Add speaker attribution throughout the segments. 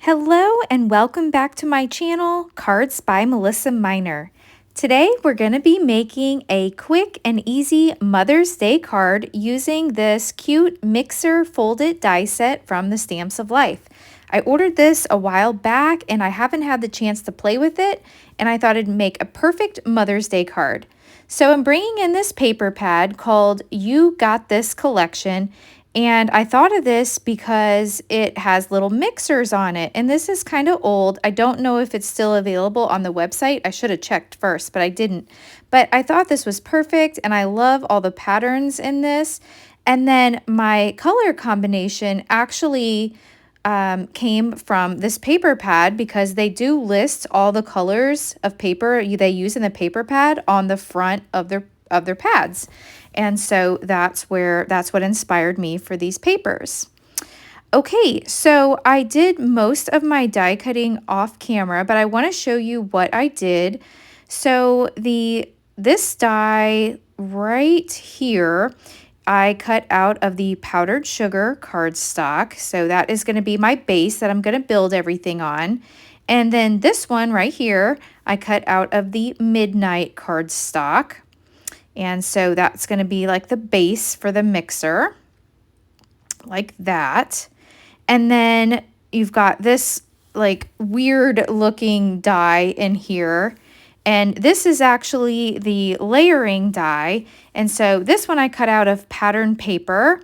Speaker 1: Hello and welcome back to my channel, Cards by Melissa Minor. Today we're going to be making a quick and easy Mother's Day card using this cute mixer folded die set from the Stamps of Life. I ordered this a while back and I haven't had the chance to play with it, and I thought it'd make a perfect Mother's Day card. So I'm bringing in this paper pad called You Got This Collection. And I thought of this because it has little mixers on it. And this is kind of old. I don't know if it's still available on the website. I should have checked first, but I didn't. But I thought this was perfect, and I love all the patterns in this. And then my color combination actually came from this paper pad because they do list all the colors of paper they use in the paper pad on the front of their pads. And so that's what inspired me for these papers. Okay, so I did most of my die cutting off camera, but I want to show you what I did. So this die right here, I cut out of the powdered sugar cardstock. So that is going to be my base that I'm going to build everything on. And then this one right here, I cut out of the midnight cardstock. And so that's going to be like the base for the mixer, like that. And then you've got this like weird looking die in here. And this is actually the layering die. And so this one I cut out of pattern paper.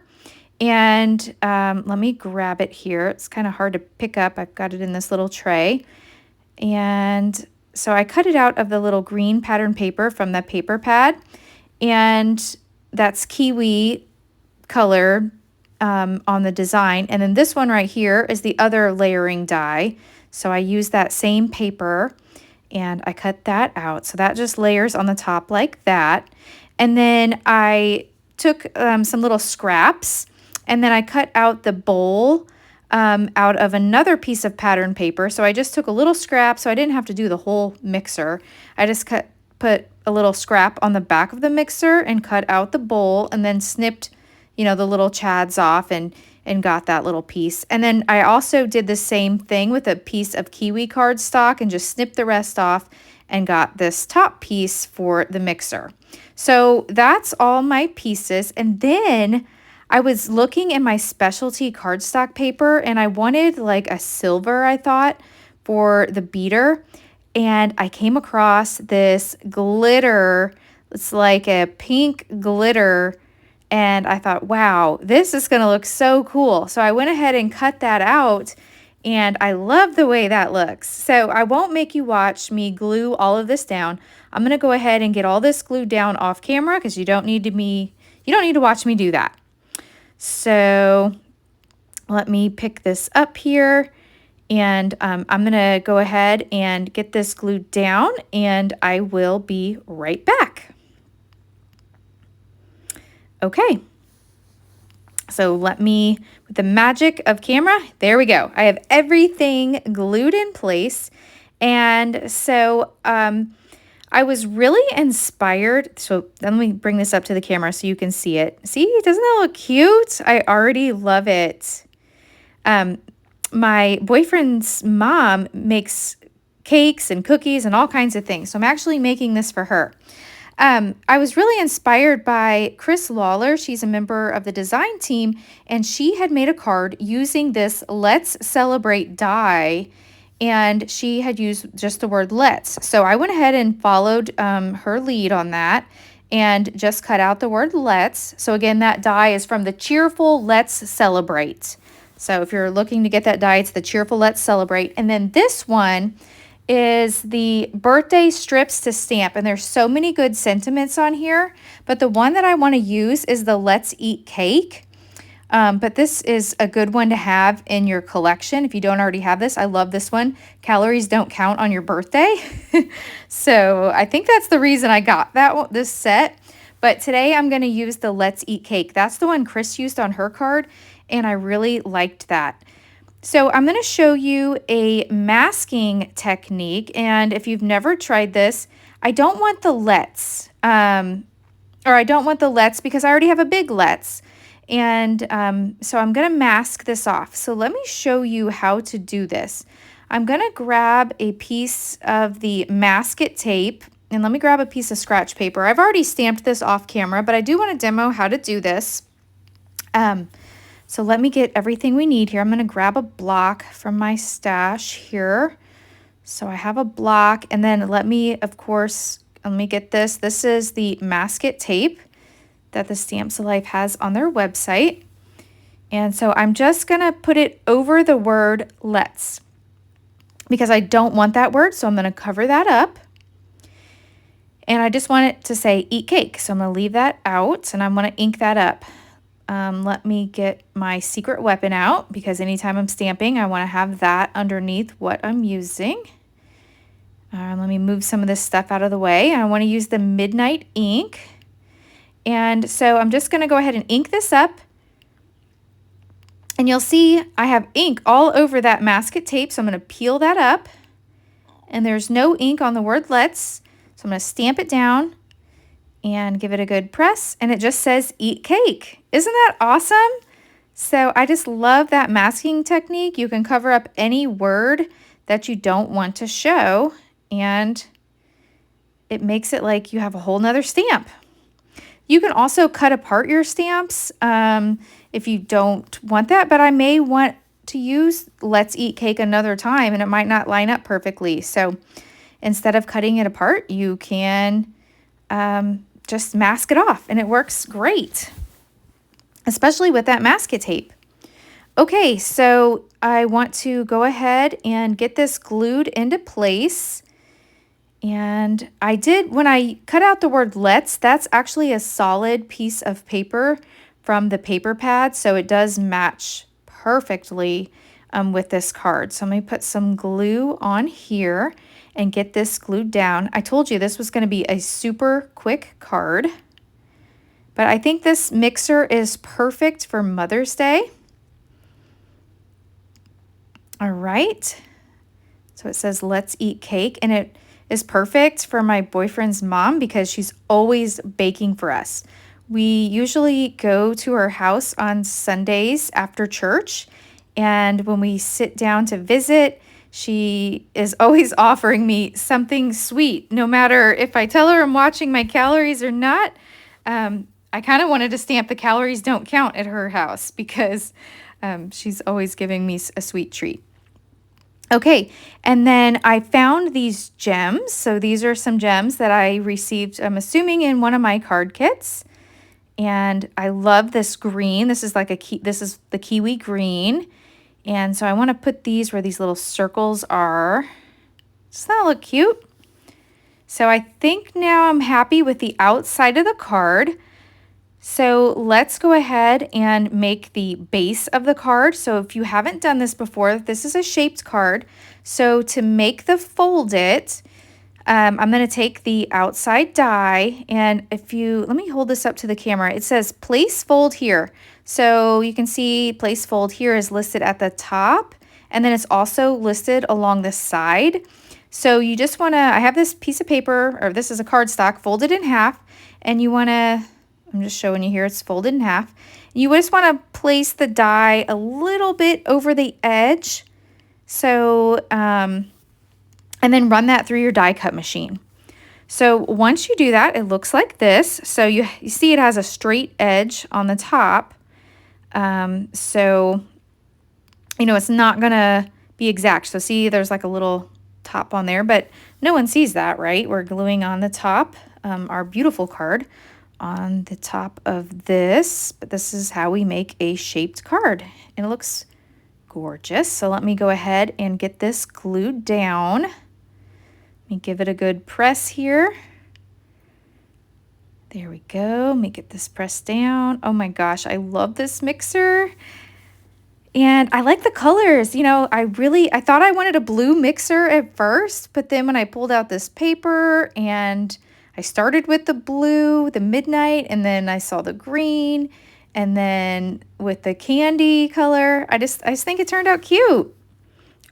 Speaker 1: And let me grab it here. It's kind of hard to pick up. I've got it in this little tray. And so I cut it out of the little green pattern paper from the paper pad. And that's kiwi color on the design. And then this one right here is the other layering die. So I use that same paper and I cut that out. So that just layers on the top like that. And then I took some little scraps, and then I cut out the bowl out of another piece of pattern paper. So I just took a little scrap, so I didn't have to do the whole mixer. I just put a little scrap on the back of the mixer and cut out the bowl, and then snipped, the little chads off and got that little piece. And then I also did the same thing with a piece of kiwi cardstock and just snipped the rest off and got this top piece for the mixer. So that's all my pieces. And then I was looking in my specialty cardstock paper, and I wanted like a silver, I thought, for the beater. And I came across this glitter. It's like a pink glitter. And I thought, wow, this is going to look so cool. So I went ahead and cut that out. And I love the way that looks. So I won't make you watch me glue all of this down. I'm going to go ahead and get all this glued down off camera because you don't need to watch me do that. So let me pick this up here. And I'm going to go ahead and get this glued down, and I will be right back. Okay. So with the magic of camera, there we go. I have everything glued in place. And so I was really inspired. So let me bring this up to the camera so you can see it. See, doesn't that look cute? I already love it. My boyfriend's mom makes cakes and cookies and all kinds of things. So I'm actually making this for her. I was really inspired by Chris Lawler. She's a member of the design team, and she had made a card using this Let's Celebrate die, and she had used just the word let's. So I went ahead and followed her lead on that and just cut out the word let's. So again, that die is from the cheerful Let's Celebrate. So if you're looking to get that die, it's the cheerful Let's Celebrate. And then this one is the birthday strips to stamp. And there's so many good sentiments on here. But the one that I want to use is the Let's Eat Cake. But this is a good one to have in your collection if you don't already have this. I love this one. Calories don't count on your birthday. So I think that's the reason I got this set. But today I'm going to use the Let's Eat Cake. That's the one Chris used on her card, and I really liked that. So I'm going to show you a masking technique, and if you've never tried this, I don't want the let's, because I already have a big let's. And so I'm going to mask this off. So let me show you how to do this. I'm going to grab a piece of the masket tape, and let me grab a piece of scratch paper. I've already stamped this off camera, but I do want to demo how to do this. So let me get everything we need here. I'm going to grab a block from my stash here. So I have a block, and then let me get this. This is the masket tape that the Stamps of Life has on their website. And so I'm just going to put it over the word let's, because I don't want that word, so I'm going to cover that up. And I just want it to say eat cake, so I'm going to leave that out, and I'm going to ink that up. Let me get my secret weapon out, because anytime I'm stamping, I want to have that underneath what I'm using. Let me move some of this stuff out of the way. I want to use the Midnight ink. And so I'm just going to go ahead and ink this up. And you'll see I have ink all over that masket tape, so I'm going to peel that up. And there's no ink on the word let's, so I'm going to stamp it down and give it a good press, and it just says eat cake. Isn't that awesome? So I just love that masking technique. You can cover up any word that you don't want to show, and it makes it like you have a whole nother stamp. You can also cut apart your stamps if you don't want that, but I may want to use let's eat cake another time, and it might not line up perfectly. So instead of cutting it apart, you can just mask it off, and it works great, especially with that masket tape. Okay, so I want to go ahead and get this glued into place. And I did, when I cut out the word let's, that's actually a solid piece of paper from the paper pad, so it does match perfectly with this card. So I'm going to put some glue on here and get this glued down. I told you this was going to be a super quick card, but I think this mixer is perfect for Mother's Day. All right, so it says let's eat cake, and it is perfect for my boyfriend's mom because she's always baking for us. We usually go to her house on Sundays after church, and when we sit down to visit, she is always offering me something sweet, no matter if I tell her I'm watching my calories or not. I kind of wanted to stamp the calories don't count at her house because she's always giving me a sweet treat. Okay, and then I found these gems. So these are some gems that I received, I'm assuming, in one of my card kits. And I love this green. This is like this is the kiwi green. And so I want to put these where these little circles are. Does that look cute? So I think now I'm happy with the outside of the card. So let's go ahead and make the base of the card. So if you haven't done this before, this is a shaped card. So to make the fold it, I'm going to take the outside die, and let me hold this up to the camera. It says place fold here. So you can see place fold here is listed at the top, and then it's also listed along the side. So you just want to, I have this piece of paper, or this is a cardstock, folded in half, and you want to, I'm just showing you here, it's folded in half. You just want to place the die a little bit over the edge. So, and then run that through your die cut machine. So once you do that, it looks like this. So you see it has a straight edge on the top. So, you know, it's not gonna be exact. So see, there's like a little top on there, but no one sees that, right? We're gluing on the top, our beautiful card on the top of this, but this is how we make a shaped card, and it looks gorgeous. So let me go ahead and get this glued down. Let me give it a good press here. There we go. Let me get this pressed down. Oh my gosh, I love this mixer. And I like the colors. You know, I thought I wanted a blue mixer at first, but then when I pulled out this paper and I started with the blue, the midnight, and then I saw the green, and then with the candy color, I just think it turned out cute.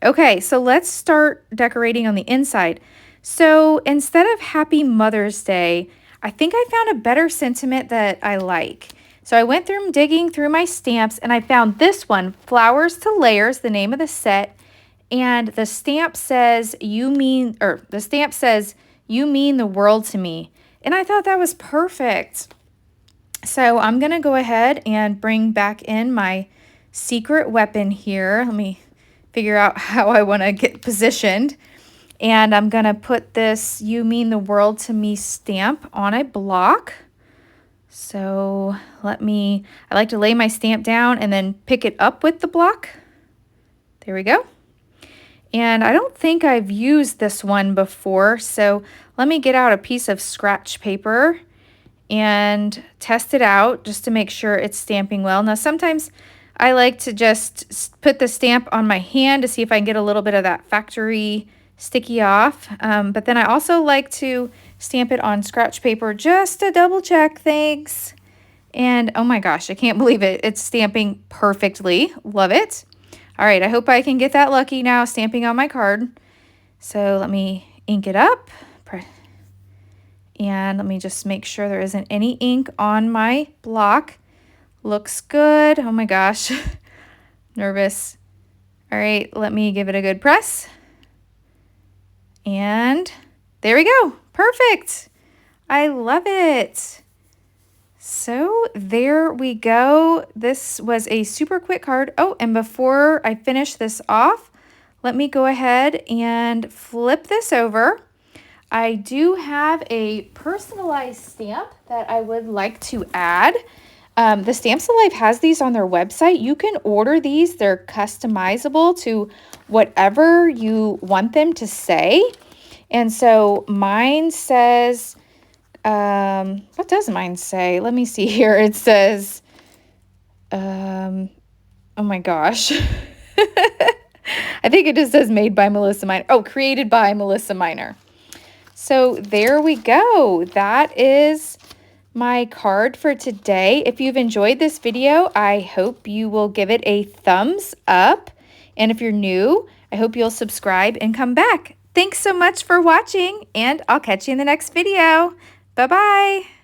Speaker 1: Okay, so let's start decorating on the inside. So instead of Happy Mother's Day, I think I found a better sentiment that I like. So I went through digging through my stamps and I found this one, Flowers to Layers, the name of the set. And the stamp says, you mean the world to me. And I thought that was perfect. So I'm going to go ahead and bring back in my secret weapon here. Let me figure out how I want to get positioned. And I'm going to put this You Mean the World to Me stamp on a block. So I like to lay my stamp down and then pick it up with the block. There we go. And I don't think I've used this one before, so let me get out a piece of scratch paper and test it out just to make sure it's stamping well. Now sometimes I like to just put the stamp on my hand to see if I can get a little bit of that factory sticky off, but then I also like to stamp it on scratch paper just to double check things. And oh my gosh, I can't believe it. It's stamping perfectly. Love it. All right, I hope I can get that lucky now stamping on my card. So let me ink it up. And let me just make sure there isn't any ink on my block. Looks good. Oh my gosh, nervous. All right, let me give it a good press. And there we go. Perfect. I love it. So there we go. This was a super quick card. Oh, and before I finish this off, let me go ahead and flip this over. I do have a personalized stamp that I would like to add. The Stamps Alive has these on their website. You can order these. They're customizable to whatever you want them to say. And so mine says, what does mine say? Let me see here. It says, oh my gosh. I think it just says made by Melissa Minor. Oh, created by Melissa Minor. So there we go. That is my card for today. If you've enjoyed this video, I hope you will give it a thumbs up. And if you're new, I hope you'll subscribe and come back. Thanks so much for watching, and I'll catch you in the next video. Bye-bye.